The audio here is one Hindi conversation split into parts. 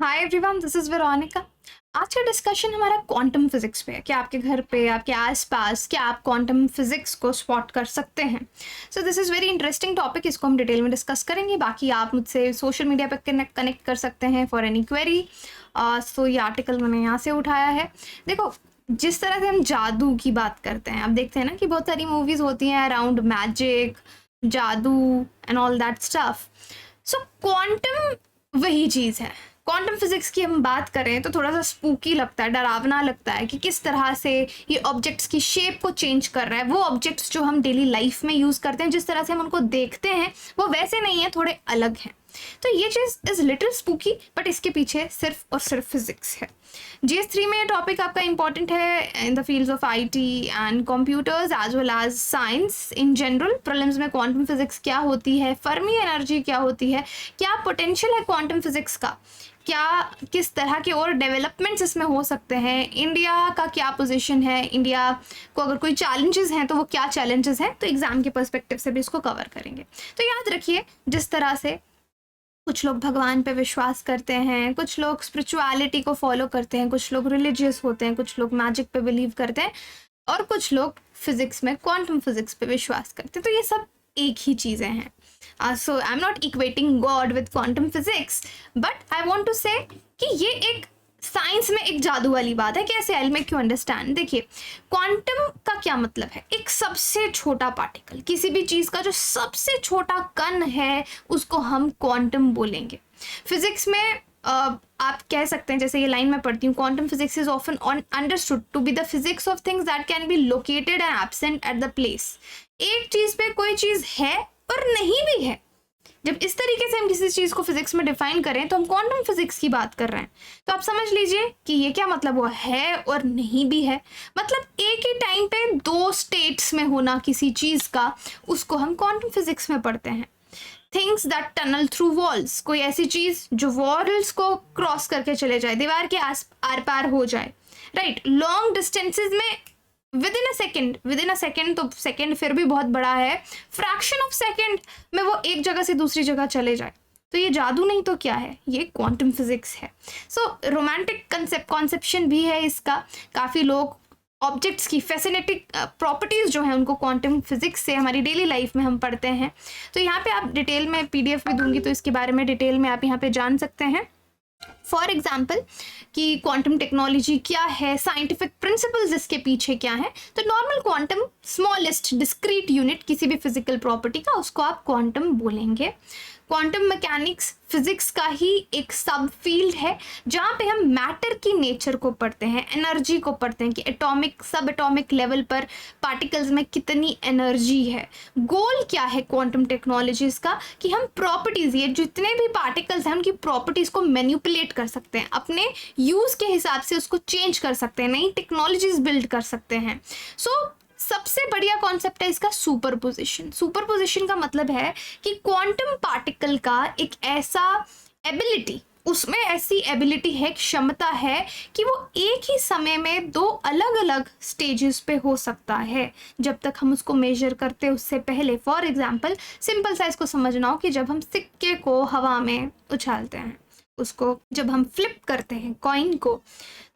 Hi everyone, this is Veronica. आज का डिस्कशन हमारा क्वांटम फिजिक्स पे है कि आपके घर पे, आपके आसपास क्या आप क्वांटम फिजिक्स को स्पॉट कर सकते हैं। So this is very interesting topic, इसको हम डिटेल में डिस्कस करेंगे। बाकी आप मुझसे सोशल मीडिया पे कनेक्ट कर सकते हैं फॉर एनी क्वेरी। सो ये आर्टिकल मैंने यहाँ से उठाया है। देखो, जिस तरह से हम जादू की बात करते हैं, आप देखते हैं ना कि बहुत सारी मूवीज़ होती हैं अराउंड मैजिक, जादू and all that stuff. So quantum वही चीज़ है। क्वांटम फिजिक्स की हम बात करें तो थोड़ा सा स्पूकी लगता है, डरावना लगता है कि किस तरह से ये ऑब्जेक्ट्स की शेप को चेंज कर रहा है। वो ऑब्जेक्ट्स जो हम डेली लाइफ में यूज़ करते हैं, जिस तरह से हम उनको देखते हैं, वो वैसे नहीं है, थोड़े अलग हैं। तो ये चीज़ इज लिटिल स्पूकी, बट इसके पीछे सिर्फ और सिर्फ फिजिक्स है। GS3 में ये टॉपिक आपका इंपॉर्टेंट है in the fields of IT and computers as well as science in general. Prelims में क्वांटम फिजिक्स क्या होती है, फर्मी एनर्जी क्या होती है, क्या पोटेंशियल है क्वांटम फिजिक्स का, क्या किस तरह के और डेवलपमेंट्स इसमें हो सकते हैं, इंडिया का क्या पोजीशन है, इंडिया को अगर कोई चैलेंजेस हैं तो वो क्या चैलेंजेस हैं, तो एग्जाम के पर्सपेक्टिव से भी इसको कवर करेंगे। तो याद रखिए, जिस तरह से कुछ लोग भगवान पे विश्वास करते हैं, कुछ लोग स्पिरिचुअलिटी को फॉलो करते हैं, कुछ लोग रिलीजियस होते हैं, कुछ लोग मैजिक पे बिलीव करते हैं, और कुछ लोग फिजिक्स में क्वांटम फिजिक्स पे विश्वास करते हैं। तो ये सब एक ही चीज़ें हैं। So I am not equating God with quantum physics, but I want to say कि ये एक साइंस में एक जादू वाली बात है। कैसे? I will make you understand. देखिए, क्वांटम का क्या मतलब है? एक सबसे छोटा पार्टिकल, किसी भी चीज़ का जो सबसे छोटा कण है उसको हम क्वांटम बोलेंगे। फिजिक्स में आप कह सकते हैं, जैसे ये लाइन में पढ़ती हूँ, quantum physics is often understood to be the physics of things that can be located and absent at the place. एक चीज़ पे कोई चीज़ है और नहीं भी है। जब इस तरीके से हम किसी चीज़ को फिजिक्स में डिफाइन करें तो हम क्वांटम फिजिक्स की बात कर रहे हैं। तो आप समझ लीजिए कि ये क्या मतलब हुआ, है और नहीं भी है। मतलब एक ही टाइम पे दो स्टेट्स में होना किसी चीज़ का, उसको हम क्वांटम फिजिक्स में पढ़ते हैं। Things that tunnel through walls, कोई ऐसी चीज़ जो वॉल्स को क्रॉस करके चले जाए, दीवार के आर पार हो जाए, राइट। लॉन्ग डिस्टेंसेज में विद इन अ सेकेंड, तो सेकेंड फिर भी बहुत बड़ा है, फ्रैक्शन ऑफ सेकेंड में वो एक जगह से दूसरी जगह चले जाए। तो ये जादू नहीं तो क्या है? ये क्वांटम फिजिक्स है। सो रोमांटिक कॉन्सेप्शन भी है इसका। काफ़ी लोग ऑब्जेक्ट्स की फैसिनेटिक प्रॉपर्टीज़ जो हैं उनको क्वांटम फिजिक्स से हमारी डेली लाइफ में हम पढ़ते हैं। तो यहाँ पे आप डिटेल में PDF भी दूंगी, तो इसके बारे में डिटेल में आप यहाँ पे जान सकते हैं। फॉर एग्जाम्पल कि क्वांटम टेक्नोलॉजी क्या है, साइंटिफिक प्रिंसिपल्स इसके पीछे क्या है। तो normal quantum, smallest discrete unit किसी भी फिजिकल प्रॉपर्टी का, उसको आप क्वांटम बोलेंगे। क्वांटम मैकेनिक्स फिजिक्स का ही एक सब फील्ड है, जहाँ पे हम मैटर की नेचर को पढ़ते हैं, एनर्जी को पढ़ते हैं कि एटॉमिक, सब एटॉमिक लेवल पर पार्टिकल्स में कितनी एनर्जी है। गोल क्या है क्वांटम टेक्नोलॉजीज का? कि हम प्रॉपर्टीज, ये जितने भी पार्टिकल्स हैं उनकी प्रॉपर्टीज को मैनिपुलेट कर सकते हैं, अपने यूज के हिसाब से उसको चेंज कर सकते हैं, नई टेक्नोलॉजीज बिल्ड कर सकते हैं। सबसे बढ़िया कॉन्सेप्ट है इसका सुपरपोजिशन। सुपरपोजिशन का मतलब है कि क्वांटम पार्टिकल का एक ऐसा एबिलिटी, उसमें ऐसी एबिलिटी है, क्षमता है कि वो एक ही समय में दो अलग अलग स्टेजेस पे हो सकता है, जब तक हम उसको मेजर करते उससे पहले। फॉर एग्जांपल, सिंपल सा इसको समझना हो कि जब हम सिक्के को हवा में उछालते हैं, उसको जब हम फ्लिप करते हैं कॉइन को,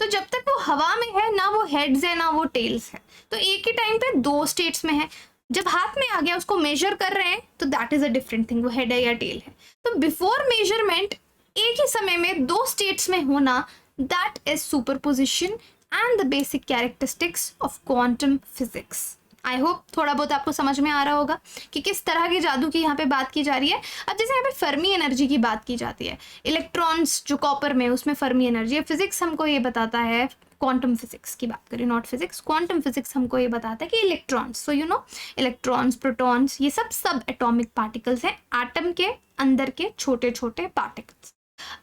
तो जब तक वो हवा में है, ना वो हेड्स है ना वो टेल्स है, तो एक ही टाइम पे दो स्टेट्स में है। जब हाथ में आ गया, उसको मेजर कर रहे हैं, तो that is a different thing, वो हेड है या टेल है। तो बिफोर मेजरमेंट एक ही समय में दो स्टेट्स में होना, that is superposition and the basic characteristics of quantum physics. I hope थोड़ा बहुत आपको समझ में आ रहा होगा कि किस तरह के जादू की यहाँ पे बात की जा रही है। अब जैसे यहाँ पे फर्मी एनर्जी की बात की जाती है, इलेक्ट्रॉन्स जो कॉपर में, उसमें फर्मी एनर्जी है। फिजिक्स हमको ये बताता है, क्वांटम फिजिक्स की बात करें, नॉट फिजिक्स, क्वांटम फिजिक्स हमको ये बताता है कि electrons, so you know, electrons, protons, ये सब एटॉमिक पार्टिकल्स हैं, एटम के अंदर के छोटे छोटे पार्टिकल्स।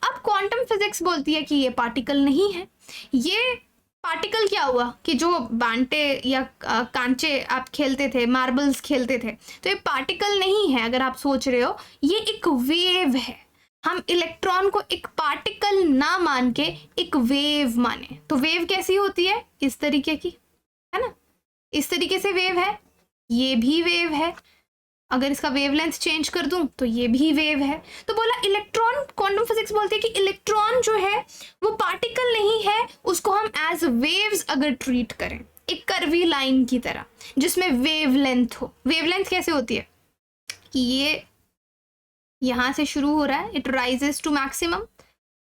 अब क्वांटम फिजिक्स बोलती है कि ये पार्टिकल नहीं है। ये पार्टिकल क्या हुआ कि जो बांटे या कांचे आप खेलते थे, मार्बल्स खेलते थे, तो ये पार्टिकल नहीं है। अगर आप सोच रहे हो, ये एक वेव है। हम इलेक्ट्रॉन को एक पार्टिकल ना मान के एक वेव माने, तो वेव कैसी होती है? इस तरीके की, है ना, इस तरीके से वेव है, ये भी वेव है। अगर इसका वेवलेंथ चेंज कर दूं तो ये भी वेव है। तो बोला इलेक्ट्रॉन, क्वांटम फिजिक्स बोलते हैं कि इलेक्ट्रॉन जो है वो पार्टिकल नहीं है, उसको हम एज वेव्स अगर ट्रीट करें, एक कर्वी लाइन की तरह जिसमें वेवलेंथ हो। वेवलेंथ कैसे होती है कि ये यहाँ से शुरू हो रहा है, it rises to maximum,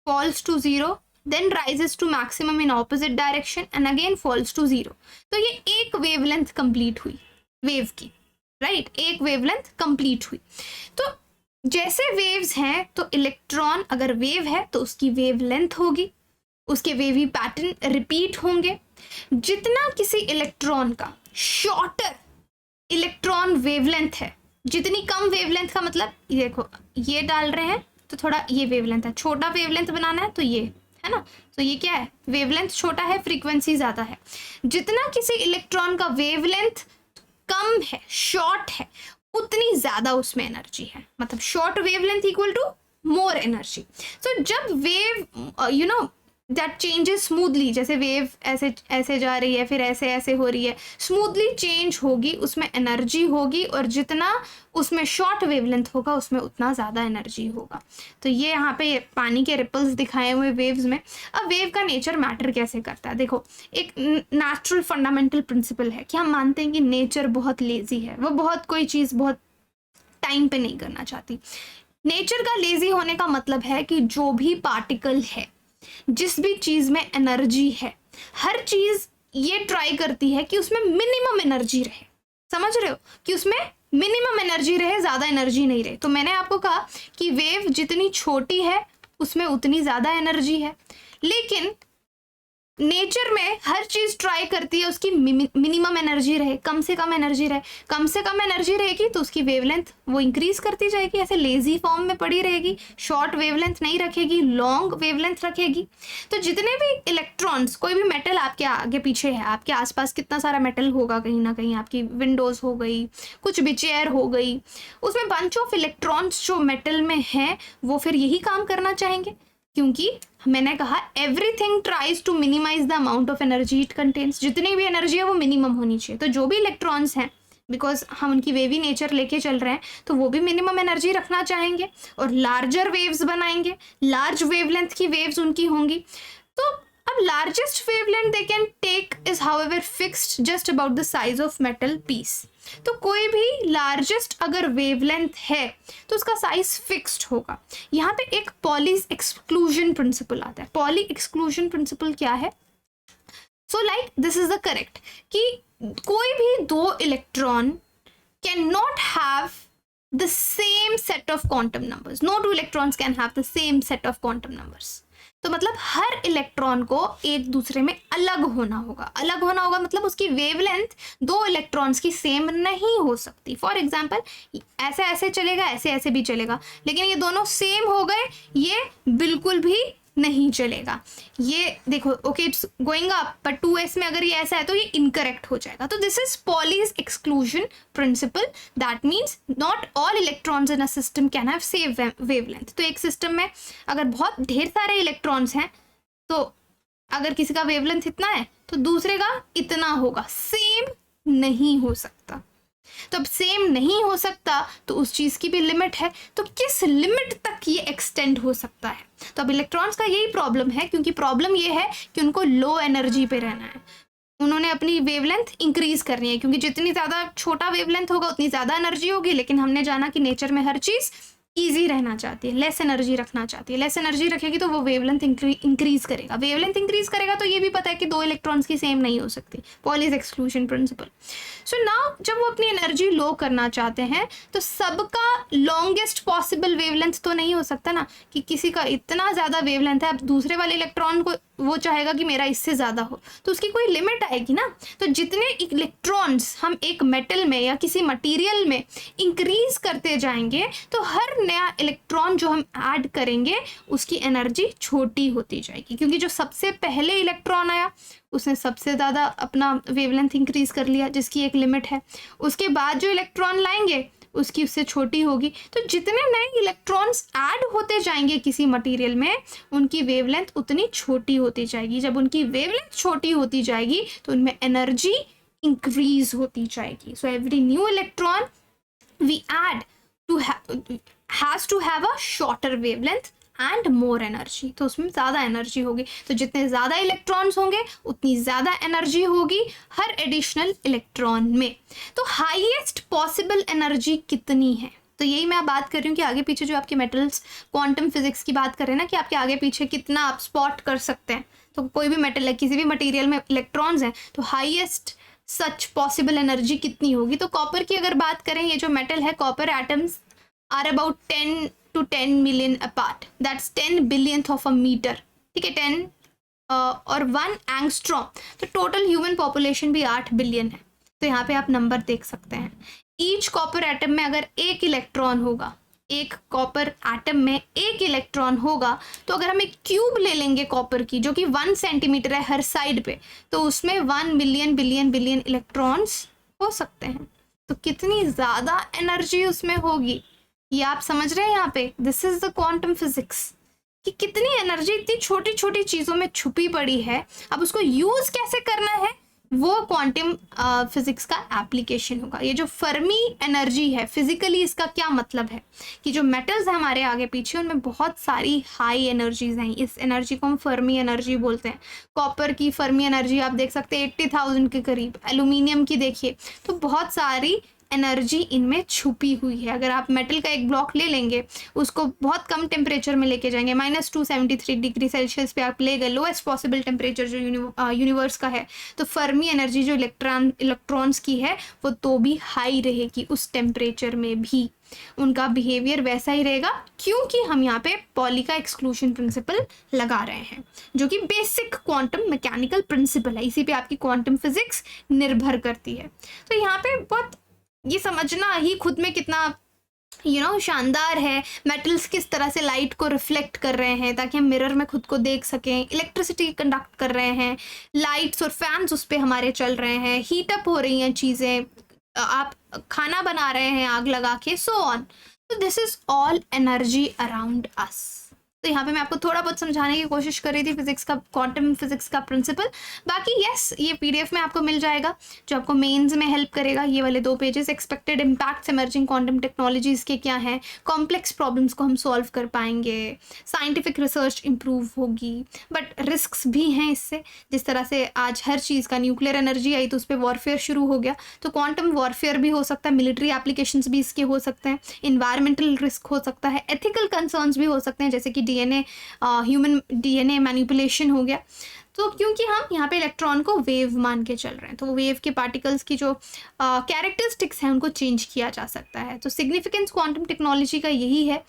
falls to zero, then rises to maximum in opposite direction and again falls to zero. तो ये एक वेवलेंथ कंप्लीट हुई वेव की, राइट, एक वेवलेंथ कंप्लीट हुई। तो जैसे वेव्स हैं तो इलेक्ट्रॉन अगर वेव है तो उसकी वेवलेंथ होगी, उसके वेवी पैटर्न रिपीट होंगे। जितना किसी इलेक्ट्रॉन का शॉर्टर इलेक्ट्रॉन वेवलेंथ है, जितनी कम वेवलेंथ का मतलब ये देखो, ये डाल रहे हैं तो थोड़ा ये वेवलेंथ है, छोटा वेवलेंथ बनाना है तो ये है ना, तो ये क्या है, वेवलेंथ छोटा है, फ्रीक्वेंसी ज्यादा है। जितना किसी इलेक्ट्रॉन का वेवलेंथ कम है, शॉर्ट है, उतनी ज्यादा उसमें एनर्जी है। मतलब short wavelength equal to more energy. So जब wave you know that changes smoothly, जैसे वेव ऐसे ऐसे जा रही है फिर ऐसे ऐसे हो रही है, स्मूथली चेंज होगी, उसमें एनर्जी होगी, और जितना उसमें शॉर्ट वेवलेंथ होगा उसमें उतना ज़्यादा एनर्जी होगा। तो ये यहाँ पे पानी के रिपल्स दिखाए हुए वेव्स में। अब वेव का नेचर मैटर कैसे करता है, देखो एक नेचुरल फंडामेंटल प्रिंसिपल है कि हम मानते हैं कि नेचर बहुत लेजी है, वो बहुत कोई चीज़ बहुत टाइम पे नहीं करना चाहती। नेचर का लेजी होने का मतलब है कि जो भी पार्टिकल है, जिस भी चीज में एनर्जी है, हर चीज ये ट्राई करती है कि उसमें मिनिमम एनर्जी रहे। समझ रहे हो कि उसमें मिनिमम एनर्जी रहे, ज्यादा एनर्जी नहीं रहे। तो मैंने आपको कहा कि वेव जितनी छोटी है उसमें उतनी ज्यादा एनर्जी है, लेकिन नेचर में हर चीज ट्राई करती है उसकी मिनिमम एनर्जी रहे, कम से कम एनर्जी रहे। कम से कम एनर्जी रहेगी तो उसकी वेवलेंथ वो इंक्रीज करती जाएगी, ऐसे लेजी फॉर्म में पड़ी रहेगी, शॉर्ट वेवलेंथ नहीं रखेगी, लॉन्ग वेवलेंथ रखेगी। तो जितने भी इलेक्ट्रॉन्स, कोई भी मेटल आपके आगे पीछे है, आपके आसपास कितना सारा मेटल होगा, कहीं ना कहीं आपकी विंडोज हो गई, कुछ भी चेयर हो गई, उसमें बंच ऑफ इलेक्ट्रॉन्स जो मेटल में है वो फिर यही काम करना चाहेंगे, क्योंकि मैंने कहा everything tries to minimise the amount of energy it contains. जितनी भी एनर्जी है वो मिनिमम होनी चाहिए। तो जो भी इलेक्ट्रॉन्स हैं, बिकॉज हम उनकी वेवी नेचर लेके चल रहे हैं, तो वो भी मिनिमम एनर्जी रखना चाहेंगे और लार्जर वेव्स बनाएंगे, लार्ज वेवलेंथ की वेव्स उनकी होंगी। तो अब largest wavelength they can take is however fixed just about the size of metal piece. तो कोई भी लार्जेस्ट अगर वेवलेंथ है तो उसका साइज फिक्स्ड होगा। यहाँ पे एक पॉली एक्सक्लूजन प्रिंसिपल आता है। पॉली एक्सक्लूजन प्रिंसिपल क्या है? So like this is the correct कि कोई भी दो electron can not have the same set of quantum numbers. No two electrons can have the same set of quantum numbers. तो मतलब हर इलेक्ट्रॉन को एक दूसरे में अलग होना होगा। अलग होना होगा मतलब उसकी वेवलेंथ दो इलेक्ट्रॉन्स की सेम नहीं हो सकती। फॉर एग्जांपल ऐसे ऐसे चलेगा, ऐसे ऐसे भी चलेगा, लेकिन ये दोनों सेम हो गए, ये बिल्कुल भी नहीं चलेगा। ये देखो ओके इट्स गोइंग अप, पर 2s में अगर ये ऐसा है तो ये इनकरेक्ट हो जाएगा। तो this is Pauli's exclusion principle. That means not all electrons in a system can have same wavelength. तो एक सिस्टम में अगर बहुत ढेर सारे इलेक्ट्रॉन्स हैं तो अगर किसी का वेवलेंथ इतना है तो दूसरे का इतना होगा, सेम नहीं हो सकता। तो अब सेम नहीं हो सकता तो उस चीज़ की भी लिमिट है। तो किस लिमिट तक ये एक्सटेंड हो सकता है? तो अब इलेक्ट्रॉन्स का यही प्रॉब्लम है, क्योंकि प्रॉब्लम ये है कि उनको लो एनर्जी पे रहना है। उन्होंने अपनी वेवलेंथ इंक्रीज करनी है, क्योंकि जितनी ज़्यादा छोटा वेवलेंथ होगा उतनी ज़्यादा एनर्जी होगी। लेकिन हमने जाना कि नेचर में हर चीज़ ईजी रहना चाहती है, लेस एनर्जी रखना चाहती है। लेस एनर्जी रखेगी तो वो वेवलेंथ इंक्रीज करेगा। वेवलेंथ इंक्रीज करेगा तो ये भी पता है कि दो इलेक्ट्रॉन्स की सेम नहीं हो सकती। Pauli's exclusion principle. So now जब वो अपनी एनर्जी लो करना चाहते हैं तो सबका लॉन्गेस्ट पॉसिबल वेवलेंथ तो नहीं हो सकता ना, कि किसी का इतना ज़्यादा वेवलेंथ है, अब दूसरे वाले इलेक्ट्रॉन को वो चाहेगा कि मेरा इससे ज़्यादा हो, तो उसकी कोई लिमिट आएगी ना। तो जितने इलेक्ट्रॉन्स हम एक मेटल में या किसी मटेरियल में इंक्रीज करते जाएंगे तो हर नया इलेक्ट्रॉन जो हम ऐड करेंगे उसकी एनर्जी छोटी होती जाएगी, क्योंकि जो सबसे पहले इलेक्ट्रॉन आया उसने सबसे ज़्यादा अपना वेवलेंथ इंक्रीज कर लिया, जिसकी एक लिमिट है। उसके बाद जो इलेक्ट्रॉन लाएंगे उसकी उससे छोटी होगी। तो जितने नए इलेक्ट्रॉन्स ऐड होते जाएंगे किसी मटेरियल में, उनकी वेवलेंथ उतनी छोटी होती जाएगी। जब उनकी वेवलेंथ छोटी होती जाएगी तो उनमें एनर्जी इंक्रीज होती जाएगी। So every new electron we add to has to have a shorter wavelength and more energy, तो उसमें ज़्यादा एनर्जी होगी। तो जितने ज़्यादा इलेक्ट्रॉन्स होंगे उतनी ज़्यादा एनर्जी होगी हर एडिशनल इलेक्ट्रॉन में। तो हाईएस्ट पॉसिबल एनर्जी कितनी है, तो यही मैं बात कर रही हूँ कि आगे पीछे जो आपके मेटल्स क्वांटम फिजिक्स की बात कर रहे हैं ना, कि आपके आगे पीछे कितना आप स्पॉट कर सकते हैं। तो कोई भी मेटल है, किसी भी मटेरियल में इलेक्ट्रॉन्स हैं, तो हाईएस्ट सच पॉसिबल एनर्जी कितनी होगी। तो कॉपर की अगर बात करें, ये जो मेटल है copper atoms are about 10 to 10 million apart, that's 10 billionth of a meter, ठीक है, 10 और 1 एंगस्ट्रॉम। तो टोटल ह्यूमन पॉपुलेशन भी 8 बिलियन है। तो यहाँ पे आप नंबर देख सकते हैं। ईच कॉपर एटम में अगर एक इलेक्ट्रॉन होगा, एक कॉपर एटम में एक इलेक्ट्रॉन होगा, तो अगर हम एक क्यूब ले लेंगे कॉपर की जो कि 1 सेंटीमीटर है हर साइड पे, तो उसमें 1 मिलियन बिलियन बिलियन इलेक्ट्रॉन्स हो सकते हैं। तो कितनी ज़्यादा एनर्जी उसमें होगी, ये आप समझ रहे हैं यहाँ पे। This is the quantum physics, कि कितनी एनर्जी इतनी छोटी छोटी चीज़ों में छुपी पड़ी है। अब उसको यूज़ कैसे करना है, वो क्वांटम फिजिक्स का एप्लीकेशन होगा। ये जो फर्मी एनर्जी है, फिजिकली इसका क्या मतलब है कि जो मेटल्स हैं हमारे आगे पीछे, उनमें बहुत सारी हाई एनर्जीज हैं। इस एनर्जी को हम फर्मी एनर्जी बोलते हैं। कॉपर की फर्मी एनर्जी आप देख सकते हैं 80,000 के करीब। एल्यूमिनियम की देखिए, तो बहुत सारी एनर्जी इनमें छुपी हुई है। अगर आप मेटल का एक ब्लॉक ले लेंगे, उसको बहुत कम टेम्परेचर में लेके जाएंगे, -273 डिग्री सेल्सियस पे आप ले गए, लोएस्ट पॉसिबल टेम्परेचर जो यूनिवर्स का है, तो फर्मी एनर्जी जो इलेक्ट्रॉन्स की है वो तो भी हाई रहेगी। उस टेम्परेचर में भी उनका बिहेवियर वैसा ही रहेगा, क्योंकि हम यहाँ पे पॉली का एक्सक्लूशन प्रिंसिपल लगा रहे हैं, जो कि बेसिक क्वांटम मैकेनिकल प्रिंसिपल है। इसी पे आपकी क्वांटम फिजिक्स निर्भर करती है। तो यहाँ पे बहुत ये समझना ही खुद में कितना शानदार है। मेटल्स किस तरह से लाइट को रिफ्लेक्ट कर रहे हैं ताकि हम मिरर में खुद को देख सकें, इलेक्ट्रिसिटी कंडक्ट कर रहे हैं, लाइट्स और फैंस उस पर हमारे चल रहे हैं, हीट अप हो रही हैं चीज़ें, आप खाना बना रहे हैं आग लगा के, सो ऑन। तो this is all energy around us. तो यहाँ पे मैं आपको थोड़ा बहुत समझाने की कोशिश कर रही थी फिजिक्स का, क्वांटम फिजिक्स का प्रिंसिपल। बाकी यस, ये पीडीएफ में आपको मिल जाएगा जो आपको मेंस में हेल्प करेगा। ये वाले 2 pages, expected impacts emerging quantum technologies के क्या हैं, कॉम्प्लेक्स प्रॉब्लम्स को हम सॉल्व कर पाएंगे, साइंटिफिक रिसर्च इंप्रूव होगी, बट रिस्क्स भी हैं इससे। जिस तरह से आज हर चीज़ का, न्यूक्लियर एनर्जी आई तो उस पर वॉरफेयर शुरू हो गया, तो क्वांटम वॉरफेयर भी हो सकता है, मिलिट्री एप्लीकेशंस भी इसके हो सकते हैं, इन्वायरमेंटल रिस्क हो सकता है, एथिकल कंसर्न्स भी हो सकते हैं, जैसे कि डीएनए, ह्यूमन डीएनए मैनिपुलेशन हो गया। तो क्योंकि हम यहाँ पे इलेक्ट्रॉन को वेव मान के चल रहे हैं, तो वेव के पार्टिकल्स की जो कैरेक्टरिस्टिक्स हैं उनको चेंज किया जा सकता है। तो सिग्निफिकेंस क्वांटम टेक्नोलॉजी का यही है।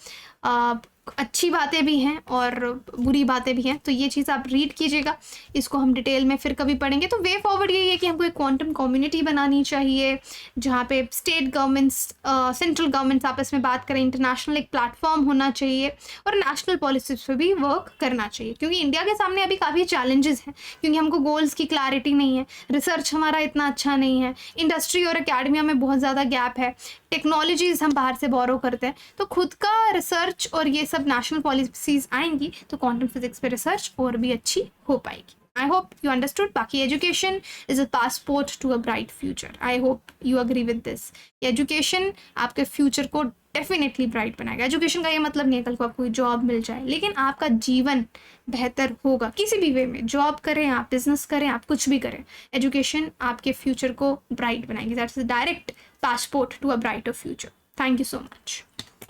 अच्छी बातें भी हैं और बुरी बातें भी हैं, तो ये चीज़ आप रीड कीजिएगा, इसको हम डिटेल में फिर कभी पढ़ेंगे। तो वे फॉरवर्ड यही है कि हमको एक क्वांटम कम्युनिटी बनानी चाहिए जहाँ पे स्टेट गवर्नमेंट्स, सेंट्रल गवर्नमेंट्स आपस में बात करें, इंटरनेशनल एक प्लेटफॉर्म होना चाहिए और नेशनल पॉलिसीज पे भी वर्क करना चाहिए। क्योंकि इंडिया के सामने अभी काफ़ी चैलेंजेस हैं, क्योंकि हमको गोल्स की क्लैरिटी नहीं है, रिसर्च हमारा इतना अच्छा नहीं है, इंडस्ट्री और एकेडमिया में बहुत ज़्यादा गैप है, टेक्नोलॉजीज हम बाहर से बोरो करते हैं। तो खुद का रिसर्च और ये सब नेशनल पॉलिसीज आएंगी तो क्वांटम फिजिक्स पे रिसर्च और भी अच्छी हो पाएगी। I hope you understood. बाकी education is a passport to a bright future. I hope you agree with this. Education आपके फ्यूचर को डेफिनेटली ब्राइट बनाएगा। एजुकेशन का ये मतलब नहीं है कल को आपको कोई जॉब मिल जाए, लेकिन आपका जीवन बेहतर होगा किसी भी वे में। जॉब करें आप, बिजनेस करें आप, कुछ भी करें, एजुकेशन आपके फ्यूचर को ब्राइट बनाएगी। That's the direct passport to a brighter future. Thank you so much.